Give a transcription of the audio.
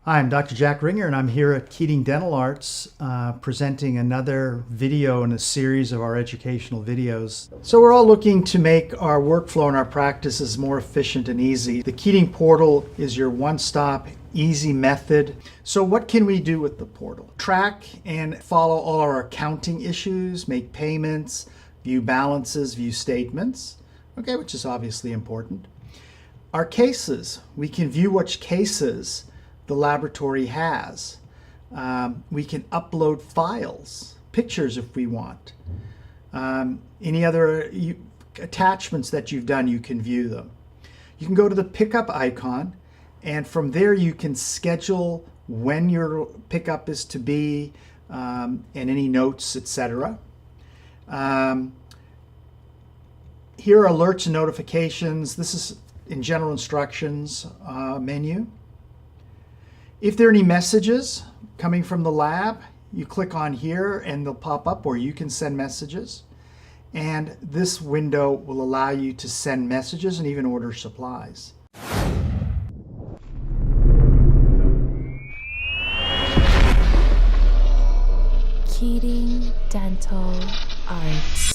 Hi, I'm Dr. Jack Ringer, and I'm here at Keating Dental Arts presenting another video in a series of our educational videos. So we're all looking to make our workflow and our practices more efficient and easy. The Keating portal is your one-stop, easy method. So what can we do with the portal? Track and follow all our accounting issues, make payments, view balances, view statements, okay, which is obviously important. Our cases, we can view which cases the laboratory has. We can upload files, pictures if we want. Any other attachments that you've done, you can view them. You can go to the pickup icon, and from there you can schedule when your pickup is to be, and any notes, etc. Here are alerts and notifications. This is in general instructions menu. If there are any messages coming from the lab, you click on here and they'll pop up, or you can send messages. And this window will allow you to send messages and even order supplies. Keating Dental Arts.